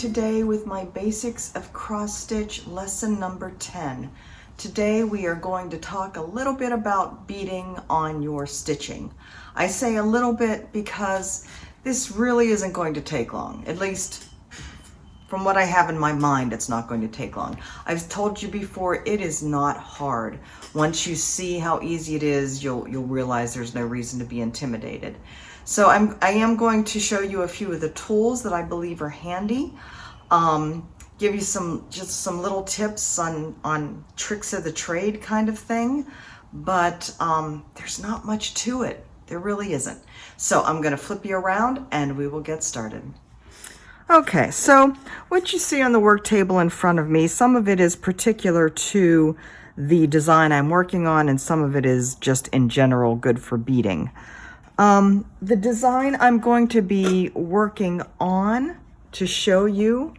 today with my Basics of Cross Stitch lesson number 10. Today we are going to talk a little bit about beading on your stitching. I say a little bit because this really isn't going to take long. At least from what I have in my mind, it's not going to take long. I've told you before, it is not hard. Once you see how easy it is, you'll realize there's no reason to be intimidated. So I am going to show you a few of the tools that I believe are handy. Give you just some little tips on tricks of the trade kind of thing. But there's not much to it. There really isn't. So I'm going to flip you around and we will get started. Okay, so what you see on the work table in front of me, some of it is particular to the design I'm working on, and some of it is just in general good for beading. The design I'm going to be working on to show you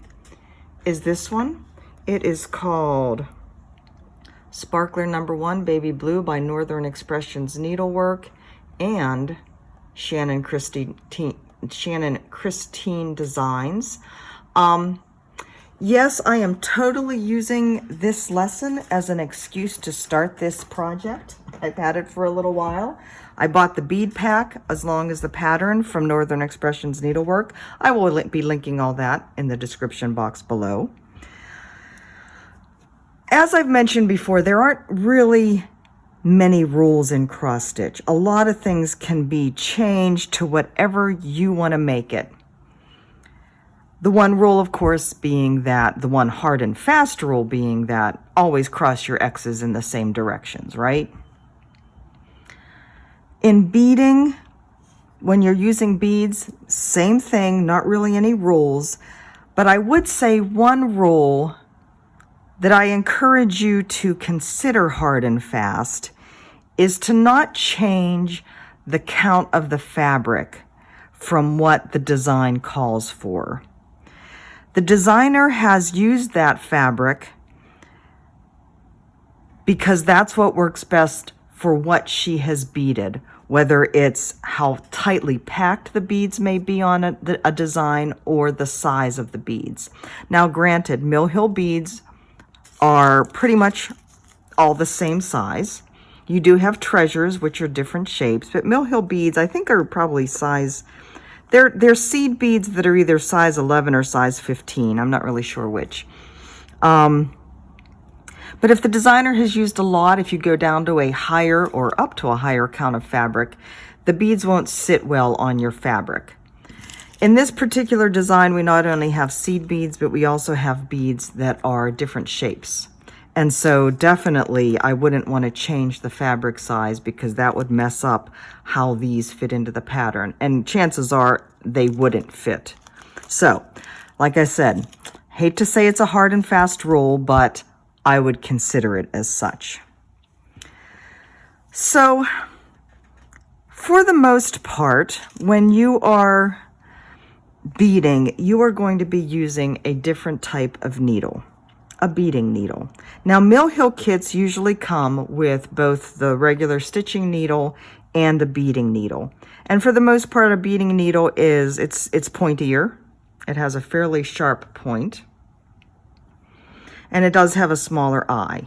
is this one. It is called Sparkler Number 1 Baby Blue by Northern Expressions Needlework and Shannon Christine Designs. Yes, I am totally using this lesson as an excuse to start this project. I've had it for a little while. I bought the bead pack as long as the pattern from Northern Expressions Needlework. I will be linking all that in the description box below. As I've mentioned before, there aren't really many rules in cross stitch. A lot of things can be changed to whatever you want to make it. The one rule, of course, being that the one hard and fast rule being that always cross your X's in the same directions, right? In beading, when you're using beads, same thing, not really any rules, but I would say one rule that I encourage you to consider hard and fast is to not change the count of the fabric from what the design calls for. The designer has used that fabric because that's what works best for what she has beaded, whether it's how tightly packed the beads may be on a design or the size of the beads. Now, granted, Mill Hill beads are pretty much all the same size. You do have treasures, which are different shapes, but Mill Hill beads, I think, are probably size... They're seed beads that are either size 11 or size 15. I'm not really sure which. But if the designer has used a lot, if you go down to a higher or up to a higher count of fabric, the beads won't sit well on your fabric. In this particular design, we not only have seed beads, but we also have beads that are different shapes. And so definitely I wouldn't want to change the fabric size because that would mess up how these fit into the pattern. And chances are they wouldn't fit. So, like I said, hate to say it's a hard and fast rule, but I would consider it as such. So, for the most part, when you are beading, you are going to be using a different type of needle. A beading needle. Now, Mill Hill kits usually come with both the regular stitching needle and the beading needle. And for the most part, a beading needle it's pointier. It has a fairly sharp point. And it does have a smaller eye.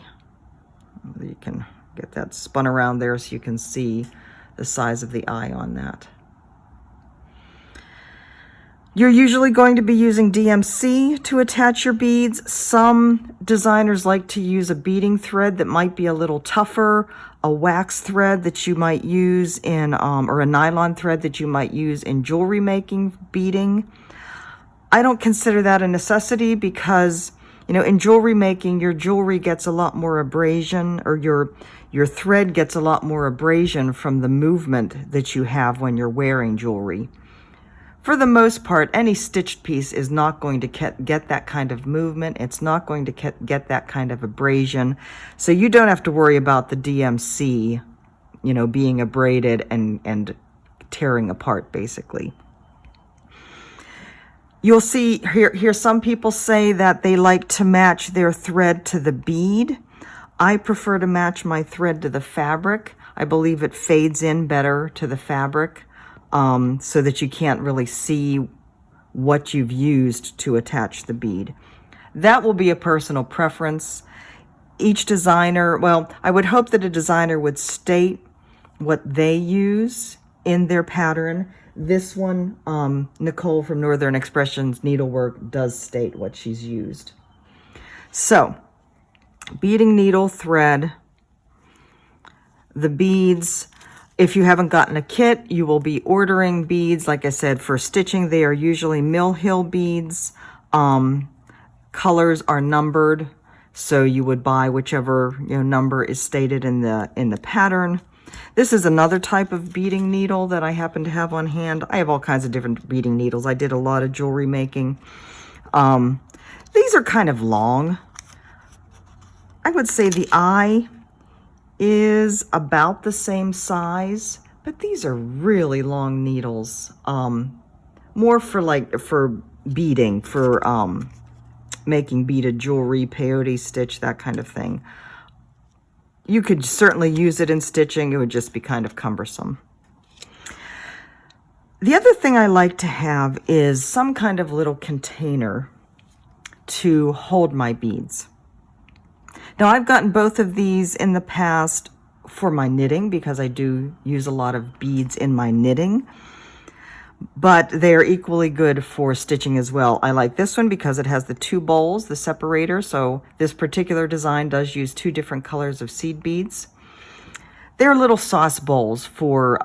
You can get that spun around there so you can see the size of the eye on that. You're usually going to be using DMC to attach your beads. Some designers like to use a beading thread that might be a little tougher, a wax thread that you might use in, or a nylon thread that you might use in jewelry making beading. I don't consider that a necessity because, you know, in jewelry making, your jewelry gets a lot more abrasion, or your thread gets a lot more abrasion from the movement that you have when you're wearing jewelry. For the most part, any stitched piece is not going to get that kind of movement. It's not going to get that kind of abrasion. So you don't have to worry about the DMC, you know, being abraded and tearing apart, basically. You'll see here some people say that they like to match their thread to the bead. I prefer to match my thread to the fabric. I believe it fades in better to the fabric. So that you can't really see what you've used to attach the bead. That will be a personal preference. Each designer, well, I would hope that a designer would state what they use in their pattern. This one, Nicole from Northern Expressions Needlework, does state what she's used. So, beading needle, thread, the beads. If you haven't gotten a kit, you will be ordering beads. Like I said, for stitching, they are usually Mill Hill beads. Colors are numbered, so you would buy whichever number is stated in the pattern. This is another type of beading needle that I happen to have on hand. I have all kinds of different beading needles. I did a lot of jewelry making. These are kind of long. I would say the eye is about the same size, but these are really long needles. More for beading, for making beaded jewelry, peyote stitch, that kind of thing. You could certainly use it in stitching. It would just be kind of cumbersome. The other thing I like to have is some kind of little container to hold my beads. Now, I've gotten both of these in the past for my knitting because I do use a lot of beads in my knitting, but they're equally good for stitching as well. I like this one because it has the two bowls, the separator, so this particular design does use two different colors of seed beads. They're little sauce bowls for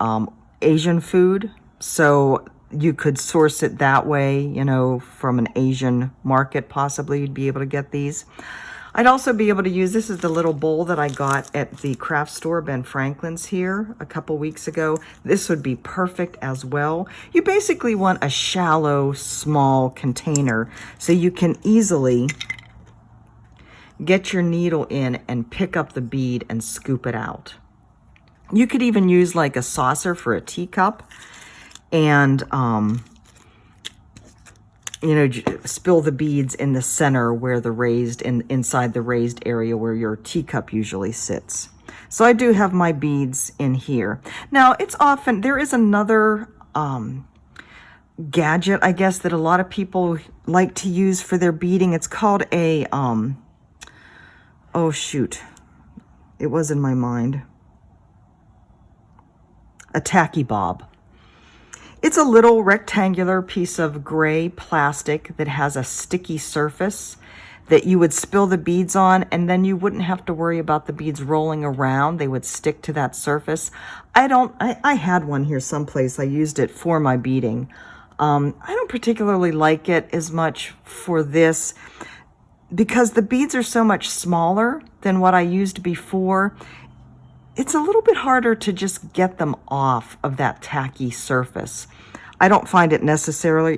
Asian food, so you could source it that way, from an Asian market possibly. You'd be able to get these. I'd also be able to use, this is the little bowl that I got at the craft store, Ben Franklin's, here a couple weeks ago. This would be perfect as well. You basically want a shallow, small container so you can easily get your needle in and pick up the bead and scoop it out. You could even use like a saucer for a teacup and spill the beads in the center where the inside the raised area where your teacup usually sits. So I do have my beads in here. Now, there is another gadget, I guess, that a lot of people like to use for their beading. It's called a, oh shoot, it was in my mind. A tacky bob. It's a little rectangular piece of gray plastic that has a sticky surface that you would spill the beads on, and then you wouldn't have to worry about the beads rolling around. They would stick to that surface. I had one here someplace. I used it for my beading. I don't particularly like it as much for this because the beads are so much smaller than what I used before. It's a little bit harder to just get them off of that tacky surface. I don't find it necessarily.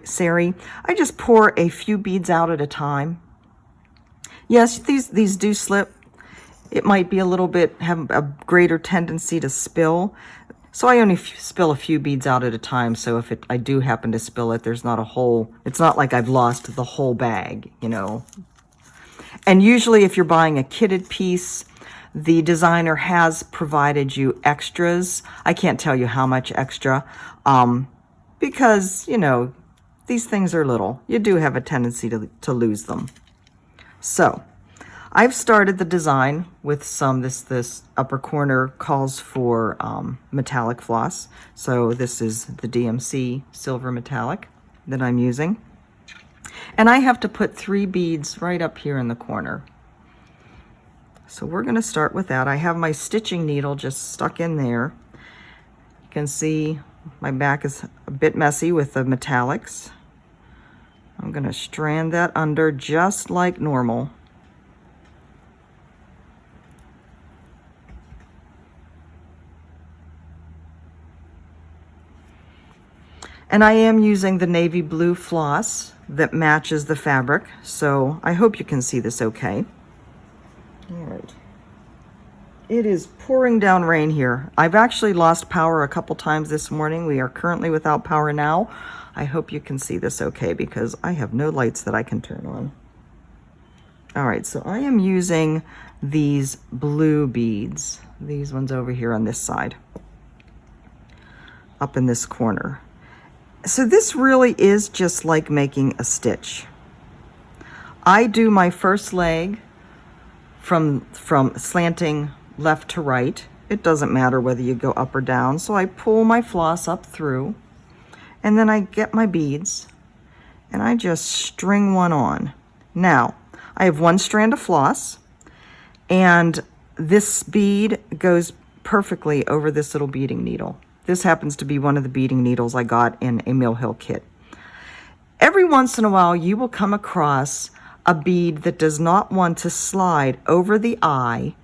I just pour a few beads out at a time. Yes, these do slip. It might be have a greater tendency to spill. So I only spill a few beads out at a time. So if I do happen to spill it, there's not a whole, it's not like I've lost the whole bag, And usually if you're buying a kitted piece, the designer has provided you extras. I can't tell you how much extra, because, these things are little. You do have a tendency to lose them. So, I've started the design with this upper corner calls for metallic floss. So this is the DMC silver metallic that I'm using. And I have to put 3 beads right up here in the corner. So we're going to start with that. I have my stitching needle just stuck in there. You can see my back is a bit messy with the metallics. I'm going to strand that under just like normal. And I am using the navy blue floss that matches the fabric, so I hope you can see this okay. All right. It is pouring down rain here. I've actually lost power a couple times this morning. We are currently without power now. I hope you can see this okay because I have no lights that I can turn on. All right, so I am using these blue beads, these ones over here on this side, up in this corner. So this really is just like making a stitch. I do my first leg from slanting left to right. It doesn't matter whether you go up or down. So I pull my floss up through, and then I get my beads and I just string one on. Now, I have one strand of floss, and this bead goes perfectly over this little beading needle. This happens to be one of the beading needles I got in a Mill Hill kit. Every once in a while, you will come across a bead that does not want to slide over the eye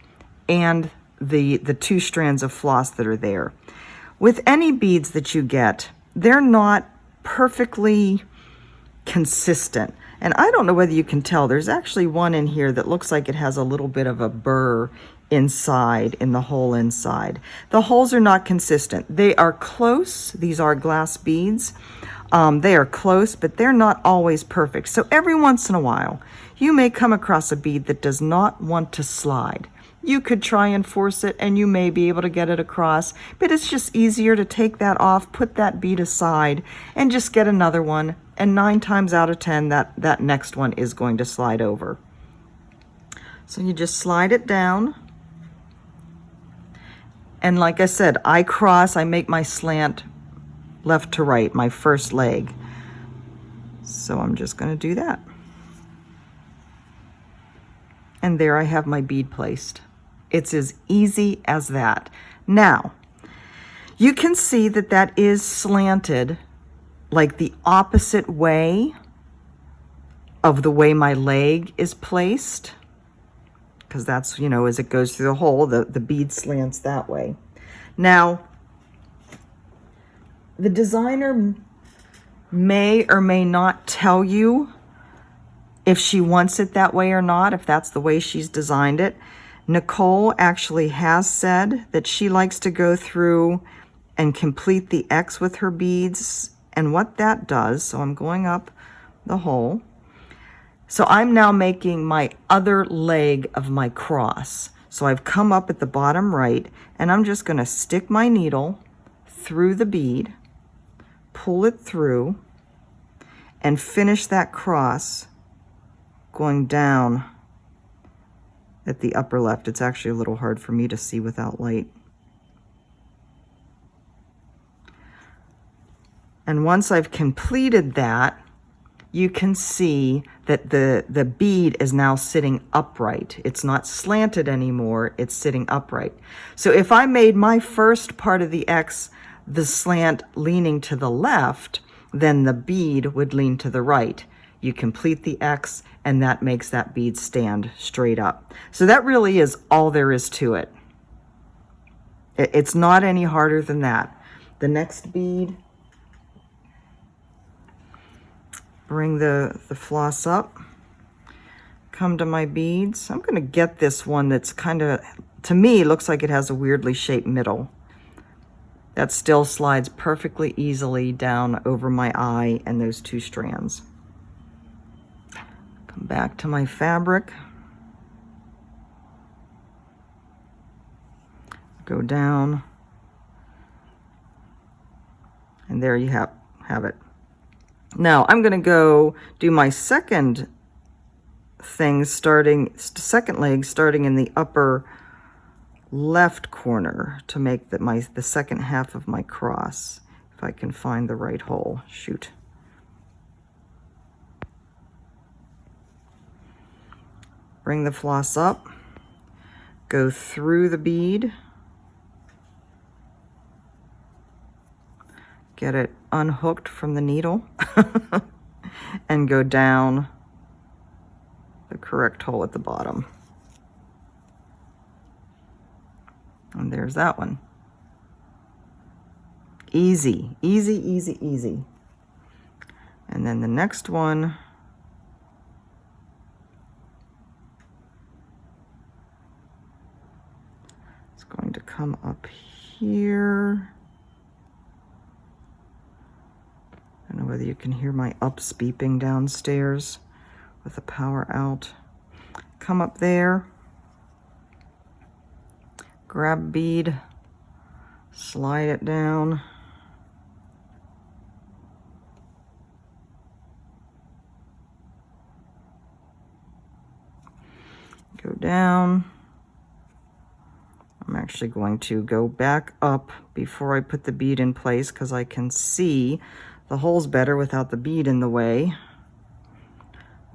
and the two strands of floss that are there. With any beads that you get, they're not perfectly consistent. And I don't know whether you can tell, there's actually one in here that looks like it has a little bit of a burr inside, in the hole inside. The holes are not consistent. They are close. These are glass beads. They are close, but they're not always perfect. So every once in a while, you may come across a bead that does not want to slide. You could try and force it, and you may be able to get it across, but it's just easier to take that off, put that bead aside, and just get another one. And 9 times out of 10, that next one is going to slide over. So you just slide it down. And like I said, I make my slant left to right, my first leg. So I'm just going to do that. And there I have my bead placed. It's as easy as that. Now, you can see that that is slanted like the opposite way of the way my leg is placed, because that's, you know, as it goes through the hole, the bead slants that way. Now, the designer may or may not tell you if she wants it that way or not, if that's the way she's designed it. Nicole actually has said that she likes to go through and complete the X with her beads, and what that does, so I'm going up the hole. So I'm now making my other leg of my cross. So I've come up at the bottom right, and I'm just going to stick my needle through the bead, pull it through, and finish that cross going down at the upper left. It's actually a little hard for me to see without light. And once I've completed that, you can see that the bead is now sitting upright. It's not slanted anymore, it's sitting upright. So if I made my first part of the X the slant leaning to the left, then the bead would lean to the right. You complete the X, and that makes that bead stand straight up. So that really is all there is to it. It's not any harder than that. The next bead, bring the floss up, come to my beads. I'm going to get this one that's kind of, to me, looks like it has a weirdly shaped middle. That still slides perfectly easily down over my eye and those two strands. Come back to my fabric. Go down. And there you have it. Now I'm going to go do my second thing, second leg, starting in the upper left corner to make the second half of my cross. If I can find the right hole. Shoot. Bring the floss up, go through the bead, get it unhooked from the needle, and go down the correct hole at the bottom. And there's that one. Easy, easy, easy, easy. And then the next one, is going to come up here. I don't know whether you can hear my ups beeping downstairs with the power out. Come up there, grab bead, slide it down, Go down. I'm actually going to go back up before I put the bead in place because I can see the holes better without the bead in the way.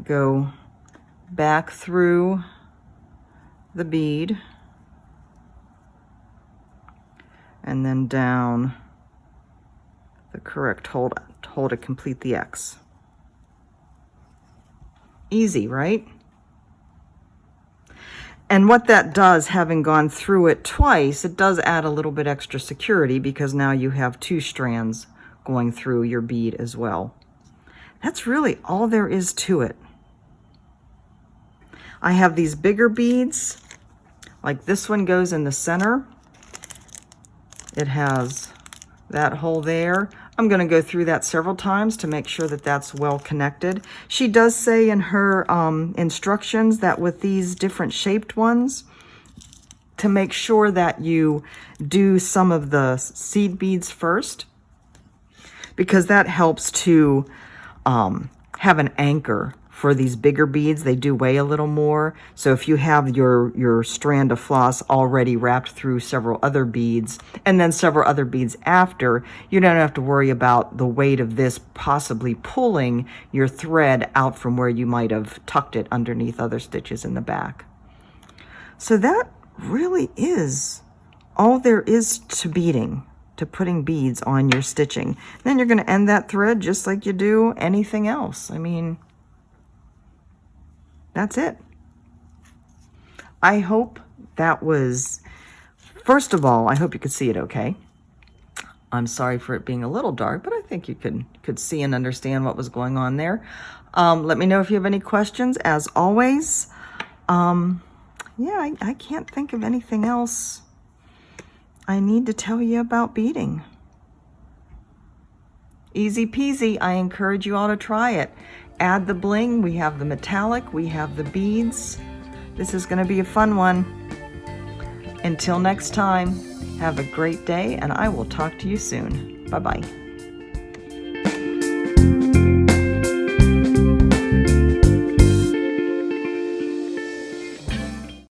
Go back through the bead and then down the correct hole to complete the X. Easy, right? And what that does, having gone through it twice, it does add a little bit extra security because now you have 2 strands going through your bead as well. That's really all there is to it. I have these bigger beads, like this one goes in the center. It has that hole there. I'm going to go through that several times to make sure that that's well connected. She does say in her instructions that with these different shaped ones, to make sure that you do some of the seed beads first, because that helps to have an anchor for these bigger beads. They do weigh a little more. So if you have your strand of floss already wrapped through several other beads and then several other beads after, you don't have to worry about the weight of this possibly pulling your thread out from where you might have tucked it underneath other stitches in the back. So that really is all there is to beading, to putting beads on your stitching. Then you're going to end that thread just like you do anything else. I mean, that's it. I hope that was, first of all, I hope you could see it okay. I'm sorry for it being a little dark, but I think you could see and understand what was going on there. Let me know if you have any questions. As always, yeah, I can't think of anything else I need to tell you about beading. Easy peasy. I encourage you all to try it. Add the bling. We have the metallic. We have the beads. This is going to be a fun one. Until next time, have a great day, and I will talk to you soon. Bye-bye.